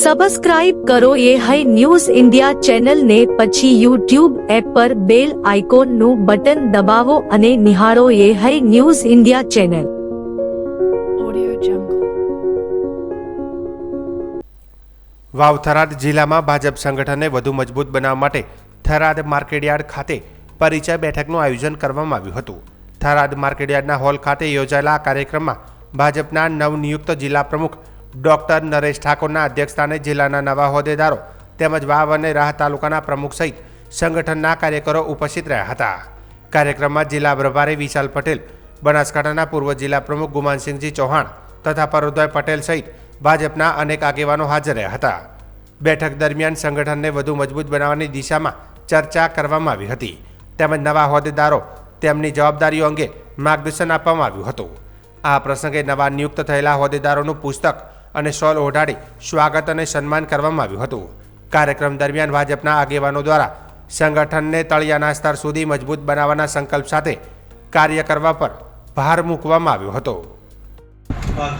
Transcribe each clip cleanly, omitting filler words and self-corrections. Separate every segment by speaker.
Speaker 1: Subscribe કરો ये है न्यूज़ इंडिया चैनल ने પછી YouTube એપ પર બેલ આઇકોનનું બટન દબાવો અને નિહાળો ये है news India channel.
Speaker 2: Vav Tharad જિલ્લામાં ભાજપ સંગઠનને વધુ મજબૂત બનાવવા માટે થરાદ માર્કેટયાર્ડ ખાતે પરિચય બેઠકનું આયોજન કરવામાં આવ્યું હતું। થરાદ માર્કેટયાર્ડના હોલ ખાતે યોજાયેલા આ કાર્યક્રમમાં ભાજપના નવનિયુક્ત જિલ્લા પ્રમુખ ડોક્ટર નરેશ ઠાકોરના અધ્યક્ષસ્થાને જિલ્લાના નવા હોદ્દેદારો તેમજ વાવ અને રાહત તાલુકાના પ્રમુખ સહિત સંગઠનના કાર્યકરો ઉપસ્થિત રહ્યા હતા। કાર્યક્રમમાં જિલ્લા પ્રભારી વિશાલ પટેલ, બનાસકાંઠાના પૂર્વ જિલ્લા પ્રમુખ ગુમાનસિંહજી ચૌહાણ તથા પરોદભાઈ પટેલ સહિત ભાજપના અનેક આગેવાનો હાજર રહ્યા હતા। બેઠક દરમિયાન સંગઠનને વધુ મજબૂત બનાવવાની દિશામાં ચર્ચા કરવામાં આવી હતી તેમજ નવા હોદ્દેદારો તેમની જવાબદારીઓ અંગે માર્ગદર્શન આપવામાં આવ્યું હતું। આ પ્રસંગે નવા નિયુક્ત થયેલા હોદ્દેદારોનું પુસ્તક અને શોલ ઓઢાડી સ્વાગત અને સન્માન કરવામાં આવ્યું હતું। કાર્યક્રમ દરમિયાન ભાજપના આગેવાનો દ્વારા સંગઠનને તળિયાના સ્તર સુધી મજબૂત બનાવવાના સંકલ્પ સાથે કાર્ય કરવા પર ભાર મૂકવામાં આવ્યો હતો।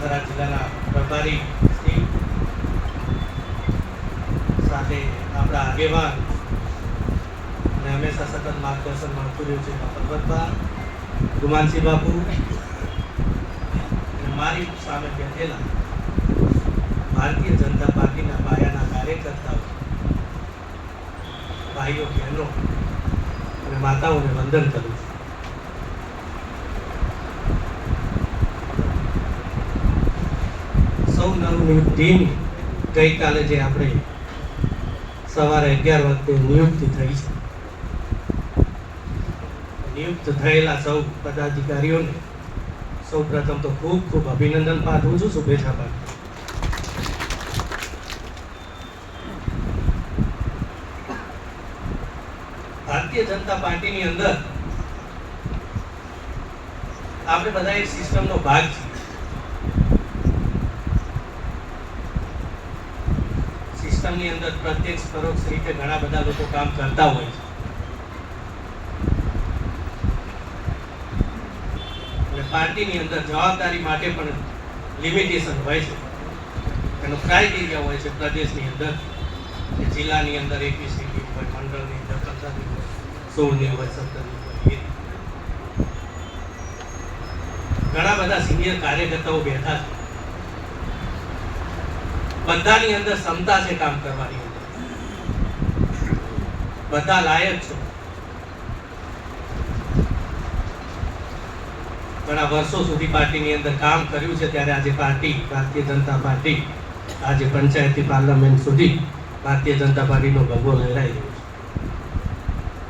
Speaker 3: થરાદ જિલ્લાના પ્રભારી શ્રી સાથે આપણા આગેવાન અને હંમેશા સતત માર્ગદર્શન મળતું રહ્યું છે પરબતબા, ગુમાનસિંહ બાપુ અને મારી સામે બેઠેલા ભારતીય જનતા પાર્ટીના પાયાના કાર્યકર્તાઓ, ભાઈઓ, બહેનો અને માતાઓને વંદન કરું છું। સૌ નવનિયુક્ત ટીમ ગઈકાલે જે આપણે સવારે 11 વાગે નિયુક્તિ થઈ છે, નિયુક્ત થયેલા સૌ પદાધિકારીઓને સૌ પ્રથમ તો ખૂબ ખૂબ અભિનંદન પાઠવું છું, શુભેચ્છા પાઠવું। ભારતીય જનતા પાર્ટીની અંદર આપણે બધા એક સિસ્ટમનો ભાગ છીએ। સિસ્ટમની અંદર પ્રત્યક્ષ પરોક્ષ રીતે ઘણા બધા લોકો કામ કરતા હોય છે અને પાર્ટીની અંદર જવાબદારી માટે પણ લિમિટેશન હોય છે, એનો ક્રાઇટેરિયા હોય છે। પ્રદેશની અંદર કે જિલ્લાની અંદર 21 સીટ હોય, મંડળની અંદર 15 હોય, 16 હોય, 17 હોય, ઘણા બધા સિનિયર કાર્યકર્તાઓ બેઠા છે। બધાની અંદર ક્ષમતા છે કામ કરવાની, બધા લાયક છે। ઘણા વર્ષો સુધી પાર્ટીની અંદર કામ કર્યું છે, ત્યારે આજે પાર્ટી ભારતીય જનતા પાર્ટી આજે પંચાયતી પાર્લામેન્ટ સુધી ભારતીય જનતા પાર્ટીનો ભગવો લહેરાઈ રહ્યો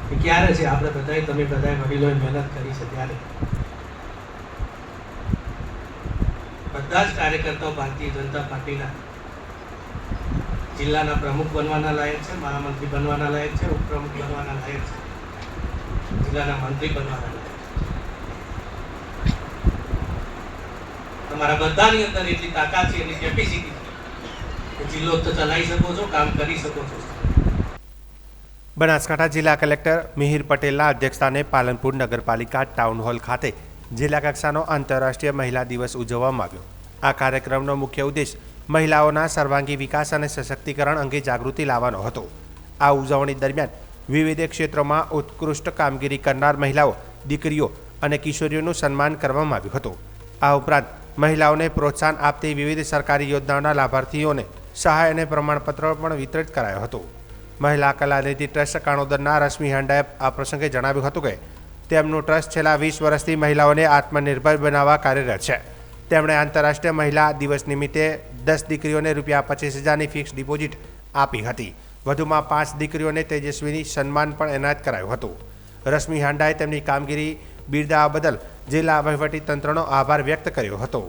Speaker 3: છે। ક્યારે છે? આપણે બધાએ, તમે બધાએ વડીલોએ મહેનત કરી છે, ત્યારે બધા જ કાર્યકર્તાઓ ભારતીય જનતા પાર્ટીના જિલ્લાના પ્રમુખ બનવાના લાયક છે, મહામંત્રી બનવાના લાયક છે, ઉપપ્રમુખ બનવાના લાયક છે, જિલ્લાના મંત્રી બનવાના લાયક છે। તમારા બધાની અંદર એટલી તાકાત છે, એટલી કેપેસિટી છે કે જિલ્લો તો ચલાવી શકો છો, કામ કરી શકો છો।
Speaker 2: બનાસકાંઠા જિલ્લા કલેક્ટર મિહિર પટેલના અધ્યક્ષસ્થાને પાલનપુર નગરપાલિકા ટાઉન હોલ ખાતે જિલ્લા કક્ષાનો આંતરરાષ્ટ્રીય મહિલા દિવસ ઉજવવામાં આવ્યો। આ કાર્યક્રમનો મુખ્ય ઉદ્દેશ મહિલાઓના સર્વાંગી વિકાસ અને સશક્તિકરણ અંગે જાગૃતિ લાવવાનો હતો। આ ઉજવણી દરમિયાન વિવિધ ક્ષેત્રોમાં ઉત્કૃષ્ટ કામગીરી કરનાર મહિલાઓ, દીકરીઓ અને કિશોરીઓનું સન્માન કરવામાં આવ્યું હતું। આ ઉપરાંત મહિલાઓને પ્રોત્સાહન આપતી વિવિધ સરકારી યોજનાઓના લાભાર્થીઓને સહાય અને પ્રમાણપત્રો પણ વિતરિત કરાયો હતો। મહિલા કલાનિધિ ટ્રસ્ટ કાણોદરના રશ્મિ હાંડાએ આ પ્રસંગે જણાવ્યું હતું કે તેમનું ટ્રસ્ટ છેલ્લા 20 વર્ષથી મહિલાઓને આત્મનિર્ભર બનાવવા કાર્યરત છે। તેમણે આંતરરાષ્ટ્રીય મહિલા દિવસ નિમિત્તે 10 દીકરીઓને ₹25,000ની ફિક્સ ડિપોઝિટ આપી હતી। વધુમાં 5 દીકરીઓને તેજસ્વીની સન્માન પણ એનાયત કરાયું હતું। રશ્મિ હાંડાએ તેમની કામગીરી બિરદાવવા બદલ જિલ્લા વહીવટીતંત્રનો આભાર વ્યક્ત કર્યો હતો।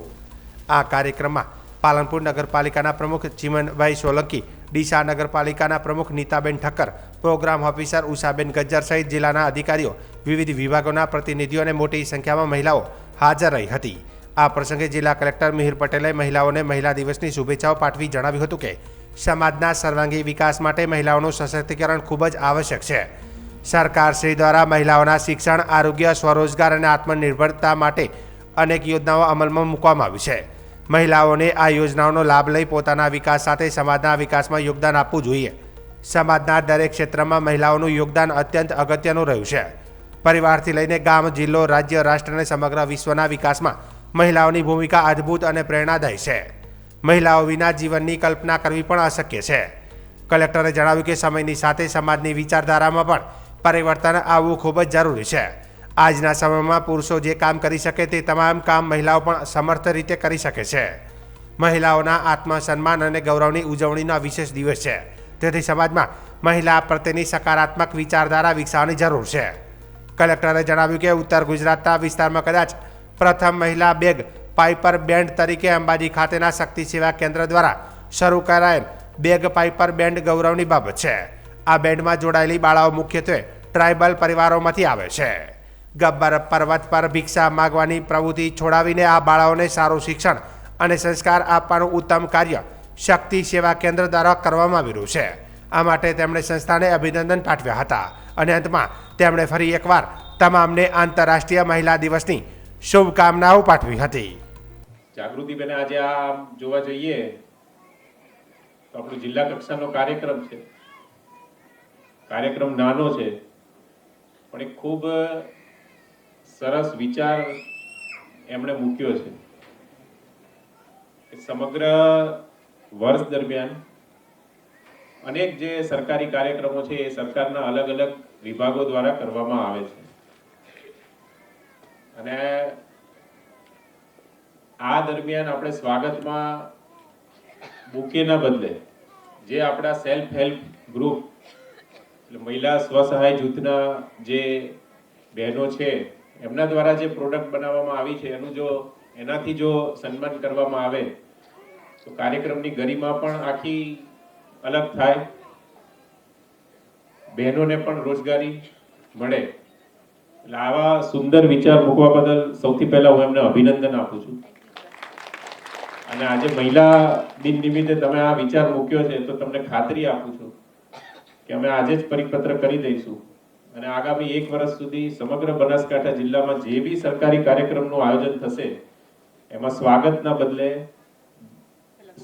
Speaker 2: આ કાર્યક્રમમાં પાલનપુર નગરપાલિકાના પ્રમુખ ચિમનભાઈ સોલંકી, ડીસા નગરપાલિકાના પ્રમુખ નીતાબેન ઠક્કર, પ્રોગ્રામ ઓફિસર ઉષાબેન ગજ્જર સહિત જિલ્લાના અધિકારીઓ, વિવિધ વિભાગોના પ્રતિનિધિઓ અને મોટી સંખ્યામાં મહિલાઓ હાજર રહી હતી। આ પ્રસંગે જિલ્લા કલેક્ટર મિહિર પટેલે મહિલાઓને મહિલા દિવસની શુભેચ્છાઓ પાઠવી જણાવ્યું હતું કે સમાજના સર્વાંગી વિકાસ માટે મહિલાઓનું સશક્તિકરણ ખૂબ જ આવશ્યક છે। સરકારશ્રી દ્વારા મહિલાઓના શિક્ષણ, આરોગ્ય, સ્વરોજગાર અને આત્મનિર્ભરતા માટે અનેક યોજનાઓ અમલમાં મૂકવામાં આવી છે। મહિલાઓને આ યોજનાઓનો લાભ લઈ પોતાના વિકાસ સાથે સમાજના વિકાસમાં યોગદાન આપવું જોઈએ. સમાજના દરેક ક્ષેત્રમાં મહિલાઓનું યોગદાન અત્યંત અગત્યનું રહ્યું છે. પરિવારથી લઈને ગામ, જિલ્લો, રાજ્ય, રાષ્ટ્ર અને સમગ્ર વિશ્વના વિકાસમાં મહિલાઓની ભૂમિકા અદ્ભુત અને પ્રેરણાદાયી છે. મહિલાઓ વિના જીવનની કલ્પના કરવી પણ અશક્ય છે. કલેક્ટરે જણાવ્યું કે સમયની સાથે સમાજની વિચારધારામાં પણ પરિવર્તન આવવું ખૂબ જ જરૂરી છે. આજના સમયમાં પુરુષો જે કામ કરી શકે તે તમામ કામ મહિલાઓ પણ સમર્થ રીતે કરી શકે છે. મહિલાઓના આત્મસન્માન અને ગૌરવની ઉજવણીનો વિશેષ દિવસ છે. તેથી સમાજમાં મહિલા પ્રત્યેની સકારાત્મક વિચારધારા વિકસાવવાની જરૂર છે. કલેક્ટરે જણાવ્યું કે ઉત્તર ગુજરાતના વિસ્તારમાં કદાચ પ્રથમ મહિલા બેગ પાઇપર બેન્ડ તરીકે અંબાજી ખાતેના શક્તિ સેવા કેન્દ્ર દ્વારા શરૂ કરાયેલ બેગ પાઇપર બેન્ડ ગૌરવની બાબત છે. આ બેન્ડમાં જોડાયેલી બાળાઓ મુખ્યત્વે ટ્રાઇબલ પરિવારોમાંથી આવે છે. ગબ્બર પર્વત પર ભિક્ષા માગવાની પ્રવૃત્તિ છોડાવીને આ બાળાઓને સારું શિક્ષણ અને સંસ્કાર આપવાનું ઉત્તમ કાર્ય શક્તિ સેવા કેન્દ્ર દ્વારા કરવામાં આવી રહ્યું છે. આ માટે તેમણે સંસ્થાને અભિનંદન પાઠવ્યા હતા અને અંતમાં તેમણે ફરી એકવાર તમામને આંતરરાષ્ટ્રીય મહિલા દિવસની શુભકામનાઓ પાઠવી હતી.
Speaker 4: જાગૃતિબેન, આજે આ જોવા જઈએ તો આપણો જિલ્લા કક્ષાનો કાર્યક્રમ છે. કાર્યક્રમ નાનો છે પણ એક ખૂબ સરસ વિચાર એમણે મૂક્યો છે. સમગ્ર વર્ષ દરમિયાન અનેક જે સરકારી કાર્યક્રમો છે એ સરકારના અલગ અલગ વિભાગો દ્વારા કરવામાં આવે છે અને આ દરમિયાન આપણે સ્વાગતમાં બુકેના બદલે જે આપણા સેલ્ફ હેલ્પ ગ્રુપ એટલે મહિલા સ્વસહાય જૂથના જે બહેનો છે એમના દ્વારા જે પ્રોડક્ટ બનાવવામાં આવી છે એનાથી જો સન્માન કરવામાં આવે તો કાર્યક્રમની ગરિમા પણ આખી અલગ થાય, બહેનોને પણ રોજગારી મળે. એટલે આવા સુંદર વિચાર મૂકવા બદલ સૌથી પહેલા હું એમને અભિનંદન આપું છું. અને આજે મહિલા દિન નિમિત્તે તમે આ વિચાર મૂક્યો છે તો તમને ખાતરી આપું છું કે અમે આજે જ પરિપત્ર કરી દઈશું અને આગામી 1 વર્ષ સુધી સમગ્ર બનાસકાંઠા જિલ્લામાં જે બી સરકારી કાર્યક્રમનું આયોજન થશે એમાં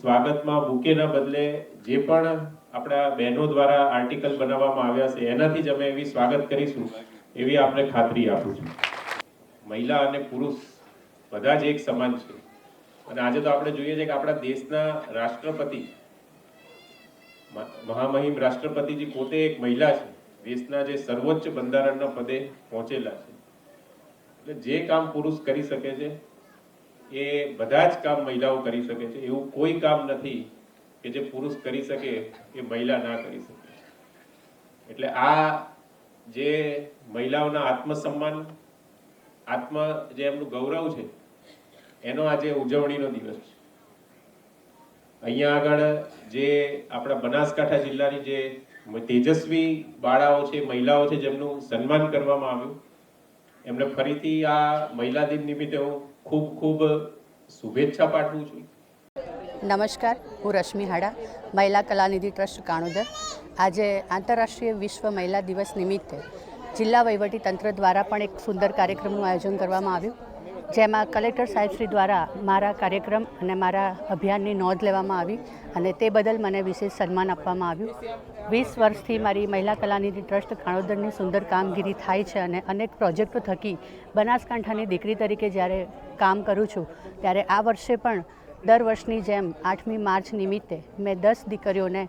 Speaker 4: સ્વાગતમાં બુકેના બદલે જે પણ આપણા બહેનો દ્વારા આર્ટિકલ બનાવવામાં આવ્યા છે એનાથી જ અમે એવી સ્વાગત કરીશું એવી આપને ખાતરી આપું છું. મહિલા અને પુરુષ બધા જ એક સમાન છે અને આજે તો આપણે જોઈએ છે કે આપણા દેશના રાષ્ટ્રપતિ મહામહિમ રાષ્ટ્રપતિજી પોતે એક મહિલા છે. દેશના જે સર્વોચ્ચ બંધારણના પદે પહોંચેલા છે. એટલે જે કામ પુરુષ કરી શકે છે એ બધા જ કામ મહિલાઓ કરી શકે છે. એવું કોઈ કામ નથી કે જે પુરુષ કરી શકે એ મહિલા ના કરી શકે. એટલે આ જે મહિલાઓના આત્મસન્માન, જે એમનું ગૌરવ છે એનો આજે ઉજવણીનો દિવસ છે. અહીંયા આગળ જે આપણા બનાસકાંઠા જિલ્લાની જે તેજસ્વી બાળાઓ છે, મહિલાઓ છે જેમનું સન્માન કરવામાં આવ્યું એમને ફરીથી આ મહિલા દિન નિમિત્તે હું ખૂબ ખૂબ શુભેચ્છા પાઠવું છું.
Speaker 5: નમસ્કાર, હું રશ્મિ હાડા, મહિલા કલાનિધિ ટ્રસ્ટ કાણોદર. આજે આંતરરાષ્ટ્રીય વિશ્વ મહિલા દિવસ નિમિત્તે જિલ્લા વહીવટી તંત્ર દ્વારા પણ એક સુંદર કાર્યક્રમનું આયોજન કરવામાં આવ્યું, જેમાં કલેક્ટર સાહેબશ્રી દ્વારા મારા કાર્યક્રમ અને મારા અભિયાનની નોંધ લેવામાં આવી અને તે બદલ મને વિશેષ સન્માન આપવામાં આવ્યું. 20 વર્ષથી મારી મહિલા કલાનિધિ ટ્રસ્ટ કાણોદરની સુંદર કામગીરી થાય છે અને અનેક પ્રોજેક્ટો થકી બનાસકાંઠાની દીકરી તરીકે જ્યારે કામ કરું છું ત્યારે આ વર્ષે પણ દર વર્ષની જેમ 8મી માર્ચ નિમિત્તે મેં 10 દીકરીઓને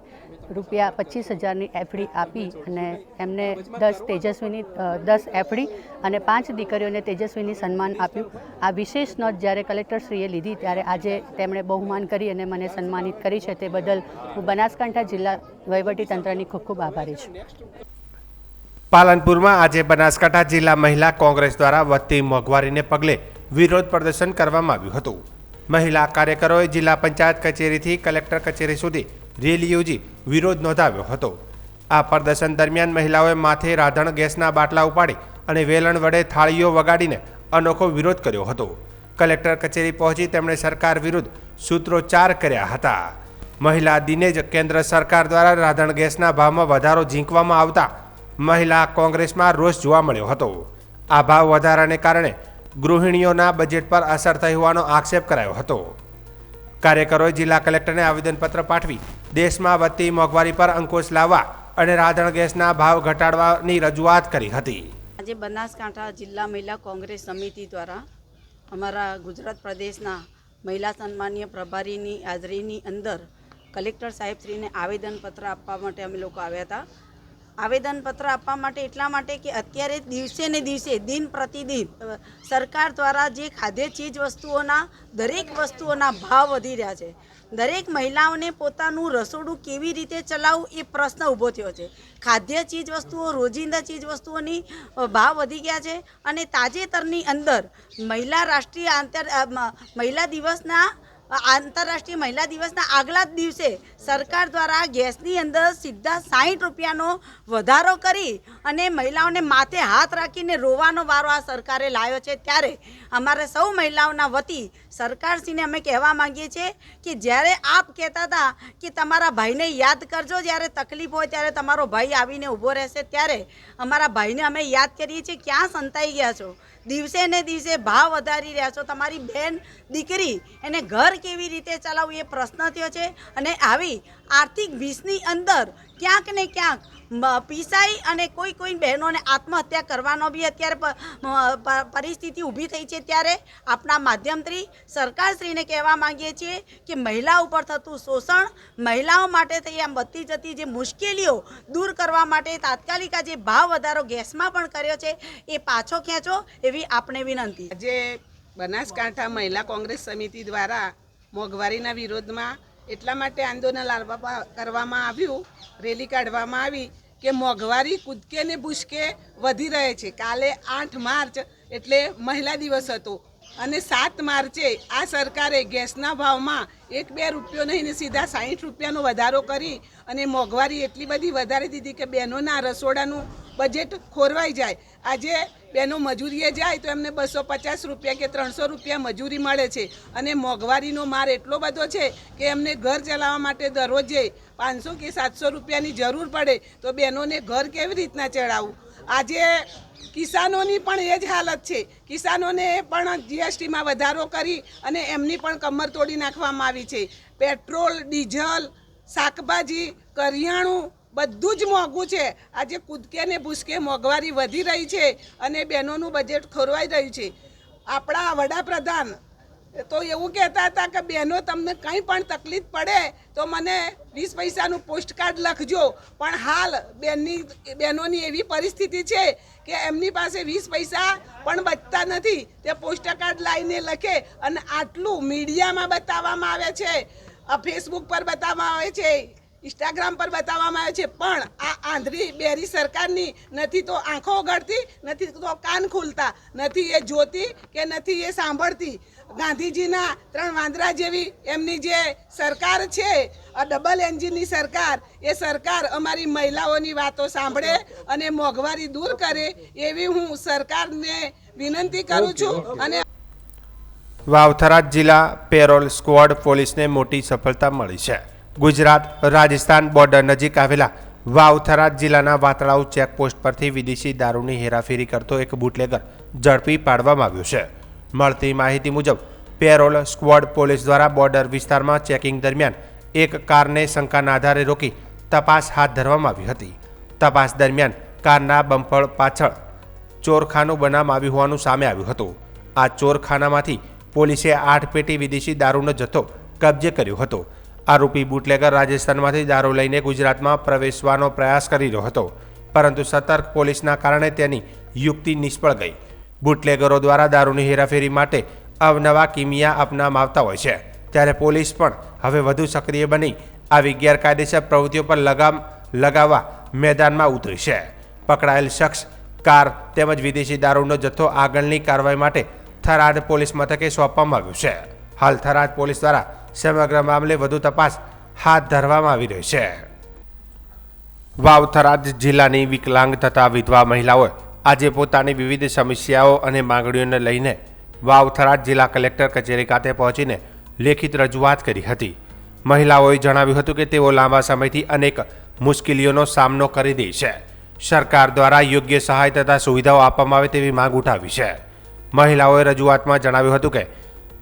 Speaker 5: રૂપિયા 25,000ની એફડી આપી અને એમને 10 એફડી અને 5 દીકરીઓને તેજસ્વીની સન્માન આપ્યું. આ વિશેષ નોંધ જ્યારે કલેક્ટરશ્રીએ લીધી ત્યારે આજે તેમણે બહુમાન કરી અને મને સન્માનિત કરી છે. તે બદલ હું બનાસકાંઠા જિલ્લા વહીવટીતંત્રની ખૂબ ખૂબ આભારી છું.
Speaker 2: પાલનપુરમાં આજે બનાસકાંઠા જિલ્લા મહિલા કોંગ્રેસ દ્વારા વધતી મોંઘવારીને પગલે વિરોધ પ્રદર્શન કરવામાં આવ્યું હતું. મહિલા કાર્યકરોએ જિલ્લા પંચાયત કચેરીથી કલેક્ટર કચેરી સુધી રેલી યોજી વિરોધ નોંધાવ્યો હતો. આ પ્રદર્શન દરમિયાન મહિલાઓએ માથે રાંધણ ગેસના બાટલા ઉપાડી અને વેલણ વડે થાળીઓ વગાડીને અનોખો વિરોધ કર્યો હતો. કલેક્ટર કચેરી પહોંચી તેમણે સરકાર વિરુદ્ધ સૂત્રોચ્ચાર કર્યા હતા. મહિલા દિને જ કેન્દ્ર સરકાર દ્વારા રાંધણ ગેસના ભાવમાં વધારો ઝીંકવામાં આવતા મહિલા કોંગ્રેસમાં રોષ જોવા મળ્યો હતો. આ ભાવ વધારાને કારણે ગૃહિણીઓના બજેટ પર અસર થઈ હોવાનો આક્ષેપ કરાયો હતો. કાર્યકરોએ જિલ્લા કલેક્ટરને આવેદનપત્ર પાઠવી દેશમાં વધતી મોંઘવારી પર અંકુશ લાવવા અને રાંધણ ગેસના ભાવ ઘટાડવાની રજૂઆત કરી હતી.
Speaker 6: આજે બનાસકાંઠા જિલ્લા મહિલા કોંગ્રેસ સમિતિ દ્વારા અમારા ગુજરાત પ્રદેશના મહિલા સન્માનીય પ્રભારીની હાજરીની અંદર કલેક્ટર સાહેબશ્રીને આવેદનપત્ર આપવા માટે અમે લોકો આવ્યા હતા. આવેદનપત્ર આપવા માટે એટલા માટે કે અત્યારે દિવસે ને દિવસે દિન પ્રતિદિન સરકાર દ્વારા જે ખાદ્ય ચીજ વસ્તુઓના દરેક વસ્તુઓના ભાવ વધી રહ્યા છે. દરેક મહિલાઓને પોતાનું રસોડું કેવી રીતે ચલાવવું એ પ્રશ્ન ઊભો થયો છે. ખાદ્ય ચીજ વસ્તુઓ રોજિંદા ચીજ વસ્તુઓની ભાવ વધી ગયા છે અને તાજેતરની અંદર આંતરરાષ્ટ્રીય મહિલા દિવસના આગલા જ દિવસે સરકાર દ્વારા ગેસની અંદર સીધા 60 રૂપિયાનો વધારો કરી અને મહિલાઓને માથે હાથ રાખીને રોવાનો વારો આ સરકારે લાવ્યો છે. ત્યારે અમારે સૌ મહિલાઓના વતી સરકારશ્રીને અમે કહેવા માંગીએ છીએ કે જ્યારે આપ કહેતા હતા કે તમારા ભાઈને યાદ કરજો, જ્યારે તકલીફ હોય ત્યારે તમારો ભાઈ આવીને ઊભો રહેશે, ત્યારે અમારા ભાઈને અમે યાદ કરીએ છીએ. ક્યાં સંતાઈ ગયા છો? દિવસે ને દિવસે ભાવ વધારી રહ્યા છો. તમારી બહેન દીકરી એને ઘર કેવી રીતે ચલાવવું એ પ્રશ્ન થયો છે અને આવી આર્થિક ભીસની અંદર ક્યાંક ને ક્યાંક પીસાઈ અને કોઈ બહેનોને આત્મહત્યા કરવાનો બી અત્યારે પરિસ્થિતિ ઊભી થઈ છે. ત્યારે આપણા માધ્યમથી સરકારશ્રીને કહેવા માંગીએ છીએ કે મહિલાઓ ઉપર થતું શોષણ, મહિલાઓ માટે થઈ આમ વધતી જતી જે મુશ્કેલીઓ દૂર કરવા માટે તાત્કાલિક જે ભાવ વધારો ગેસમાં પણ કર્યો છે એ પાછો ખેંચો એવી આપને વિનંતી.
Speaker 7: આજે બનાસકાંઠા મહિલા કોંગ્રેસ સમિતિ દ્વારા મોંઘવારીના વિરોધમાં એટલા માટે આંદોલન કરવામાં આવ્યું, રેલી કાઢવામાં આવી કે મોંઘવારી કૂદકે ને ભૂસકે વધી રહે છે. કાલે 8 માર્ચ એટલે મહિલા દિવસ હતો અને 7 માર્ચે આ સરકારે ગેસના ભાવમાં 1-2 રૂપિયો નહીં ને સીધા 60 રૂપિયાનો વધારો કરી અને મોંઘવારી એટલી બધી વધારી દીધી કે બહેનોના રસોડાનું બજેટ ખોરવાઈ જાય. આજે બહેનો મજૂરીએ જાય તો એમને 250 રૂપિયા કે 300 રૂપિયા મજૂરી મળે છે અને મોંઘવારીનો માર એટલો બધો છે કે એમને ઘર ચલાવવા માટે દરરોજે 500 કે 700 રૂપિયાની જરૂર પડે તો બહેનોને ઘર કેવી રીતના ચડાવવું? આજે કિસાનોની પણ એ જ હાલત છે. કિસાનોને પણ જીએસટીમાં વધારો કરી અને એમની પણ કમર તોડી નાખવામાં આવી છે. પેટ્રોલ, ડીઝલ, શાકભાજી, કરિયાણું બધું જ મોંઘું છે. આજે કૂદકે ને ભૂસકે મોંઘવારી વધી રહી છે અને બહેનોનું બજેટ ખોરવાઈ રહ્યું છે. આપણા વડાપ્રધાન તો એવું કહેતા હતા કે બહેનો તમને કંઈ પણ તકલીફ પડે તો મને 20 પૈસાનું પોસ્ટકાર્ડ લખજો, પણ હાલ બહેનોની એવી પરિસ્થિતિ છે કે એમની પાસે 20 પૈસા પણ બચતા નથી. તે પોસ્ટકાર્ડ લાવીને લખે અને આટલું મીડિયામાં બતાવવામાં આવે છે, ફેસબુક પર બતાવવામાં આવે છે, ઇન્સ્ટાગ્રામ પર બતાવવામાં આવે છે, પણ આ આંધળી બેરી સરકારની નથી તો આંખો ઉઘડતી, નથી તો કાન ખુલતા, નથી એ જોતી કે નથી એ સાંભળતી. ગાંધીજીના 3 વાંદરા જેવી એમની જે સરકાર છે, આ ડબલ એન્જિનની સરકાર, એ સરકાર અમારી મહિલાઓની વાતો સાંભળે અને મોંઘવારી દૂર કરે એવી હું સરકારને વિનંતી કરું છું. અને
Speaker 2: વાવથરા જિલ્લા પેરોલ સ્ક્વોડ પોલીસને મોટી સફળતા મળી છે. ગુજરાત રાજસ્થાન બોર્ડર નજીક આવેલા વાવથરા જિલ્લાના વાતળાઉ ચેકપોસ્ટ પરથી વિદેશી દારૂની હેરાફેરી કરતો એક બુટલેગર ઝડપી પાડવામાં આવ્યો છે. મળતી માહિતી મુજબ પેરોલ સ્ક્વોડ પોલીસ દ્વારા બોર્ડર વિસ્તારમાં ચેકિંગ દરમિયાન એક કારને શંકાના આધારે રોકી તપાસ હાથ ધરવામાં આવી હતી. તપાસ દરમિયાન કારના બમ્પર પાછળ ચોરખાનું બનાવવામાં આવ્યું હોવાનું સામે આવ્યું હતું. આ ચોરખાનામાંથી પોલીસે 8 પેટી વિદેશી દારૂનો જથ્થો કબજે કર્યો હતો. આરોપી બુટલેગર રાજસ્થાનમાંથી દારૂ લઈને ગુજરાતમાં પ્રવેશવાનો પ્રયાસ કરી રહ્યો હતો, પરંતુ સતર્ક પોલીસના કારણે તેની યુક્તિ નિષ્ફળ ગઈ. બુટલેગરો દ્વારા દારૂની હેરાફેરી માટે અવનવા કિમિયા અપનાવવામાં આવતા હોય છે, ત્યારે પોલીસ પણ હવે વધુ સક્રિય બની આવી ગેરકાયદેસર પ્રવૃત્તિઓ પર લગામ લગાવવા મેદાનમાં ઉતરી છે. પકડાયેલ શખ્સ, કાર તેમજ વિદેશી દારૂનો જથ્થો આગળની કાર્યવાહી માટે થરાદ પોલીસ મથકે સોંપવામાં આવ્યો છે. હાલ થરાદ પોલીસ દ્વારા સમગ્ર મામલે વધુ તપાસ હાથ ધરવામાં આવી રહી છે. વાવથરા જિલ્લાની વિકલાંગ તથા વિધવા મહિલાઓએ આજે પોતાની વિવિધ સમસ્યાઓ અને માંગણીઓને લઈને વાવથરા જિલ્લા કલેક્ટર કચેરી ખાતે પહોંચીને લેખિત રજૂઆત કરી હતી. મહિલાઓએ જણાવ્યું હતું કે તેઓ લાંબા સમયથી અનેક મુશ્કેલીઓનો સામનો કરી રહી છે. સરકાર દ્વારા યોગ્ય સહાય તથા સુવિધાઓ આપવામાં આવે તેવી માંગ ઉઠાવી છે. મહિલાઓએ રજૂઆતમાં જણાવ્યું હતું કે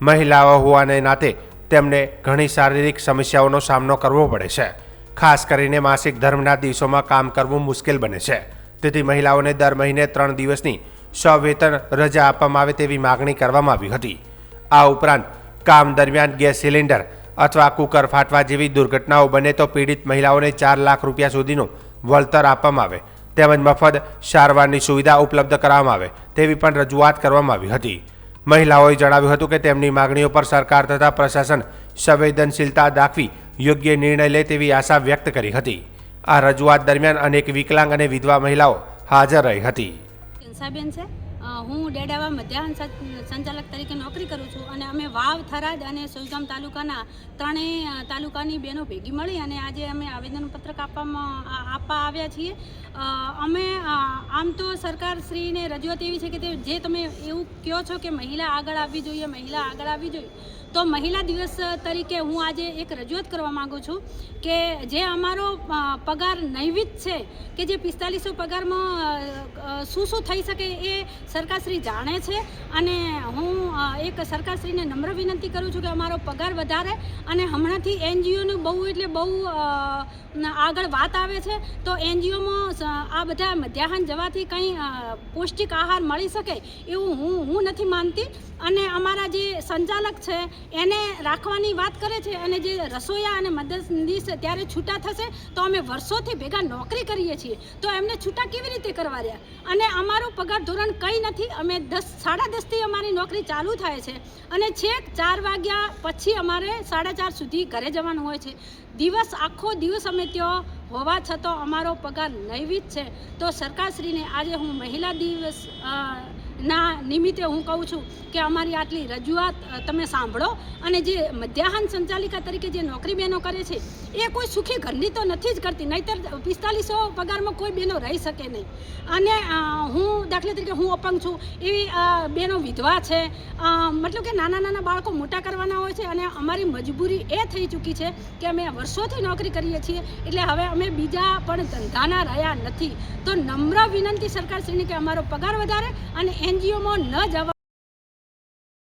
Speaker 2: મહિલાઓ હોવાને નાતે તેમને ઘણી શારીરિક સમસ્યાઓનો સામનો કરવો પડે છે. ખાસ કરીને માસિક ધર્મના દિવસોમાં કામ કરવું મુશ્કેલ બને છે. તેથી મહિલાઓને દર મહિને 3 દિવસની સવેતન રજા આપવામાં આવે તેવી માગણી કરવામાં આવી હતી. આ ઉપરાંત કામ દરમિયાન ગેસ સિલિન્ડર અથવા કુકર ફાટવા જેવી દુર્ઘટનાઓ બને તો પીડિત મહિલાઓને 4 લાખ રૂપિયા સુધીનું વળતર આપવામાં આવે તેમજ મફત સારવારની સુવિધા ઉપલબ્ધ કરાવવામાં આવે તેવી પણ રજૂઆત કરવામાં આવી હતી. મહિલાઓએ જણાવ્યું હતું કે તેમની માગણીઓ પર સરકાર તથા પ્રશાસન સંવેદનશીલતા દાખવી યોગ્ય નિર્ણય લે તેવી આશા વ્યક્ત કરી હતી. આ રજૂઆત દરમિયાન અનેક વિકલાંગ અને વિધવા મહિલાઓ હાજર રહી હતી.
Speaker 8: બેન છે, હું ડેડાવા મધ્યાહન સંચાલક તરીકે નોકરી કરું છું અને અમે વાવ, થરાદ અને સોયગામ તાલુકાના ત્રણેય તાલુકાની બહેનો ભેગી મળી અને આજે અમે આવેદનપત્રક આપવા આવ્યા છીએ. અમે આમ તો સરકારશ્રીને રજૂઆત એવી છે કે જે તમે એવું કહો છો કે મહિલા આગળ આવવી જોઈએ, મહિલા આગળ આવવી જોઈએ, તો મહિલા દિવસ તરીકે હું આજે એક રજૂઆત કરવા માગું છું કે જે અમારો પગાર નૈમિત છે કે જે 4500 પગારમાં શું થઈ શકે એ સરકારશ્રી જાણે છે અને હું એક સરકારશ્રીને નમ્ર વિનંતી કરું છું કે અમારો પગાર વધારે. અને હમણાંથી એનજીઓનું બહુ આગળ વાત આવે છે તો એનજીઓમાં આ બધા મધ્યાહન જવાથી કંઈ પૌષ્ટિક આહાર મળી શકે એવું હું નથી માનતી. અને અમારા જે સંચાલક છે એને રાખવાની વાત કરે છે અને જે રસોઈયા અને મદદનીશ ત્યારે છૂટા થશે તો અમે વર્ષોથી ભેગા નોકરી કરીએ છીએ તો એમને છૂટા કેવી રીતે કરવા રહ્યા? અને અમારું પગાર ધોરણ કંઈ નથી. અમે 10:30થી અમારી નોકરી ચાલુ થાય છે અને છેક 4 વાગ્યા પછી અમારે 4:30 સુધી ઘરે જવાનું હોય છે. આખો દિવસ અમે ત્યાં હોવા છતાં અમારો પગાર નૈમિત છે. તો સરકારશ્રીને આજે હું મહિલા દિવસ ના નિમિત્તે હું કહું છું કે અમારી આટલી રજૂઆત તમે સાંભળો અને જે મધ્યાહન સંચાલિકા તરીકે જે નોકરી બહેનો કરે છે એ કોઈ સુખી ઘરની તો નથી જ કરતી, નહીંતર 4500 પગારમાં કોઈ બહેનો રહી શકે નહીં. અને હું દાખલા તરીકે હું અપંગ છું, એવી બહેનો વિધવા છે, મતલબ કે નાના બાળકો મોટા કરવાના હોય છે અને અમારી મજબૂરી એ થઈ ચૂકી છે કે અમે વર્ષોથી નોકરી કરીએ છીએ એટલે હવે અમે બીજા પણ ધંધાના રહ્યા નથી. તો નમ્ર વિનંતી સરકારશ્રીને કે અમારો પગાર વધારે અને એનજીઓમાં ન જવા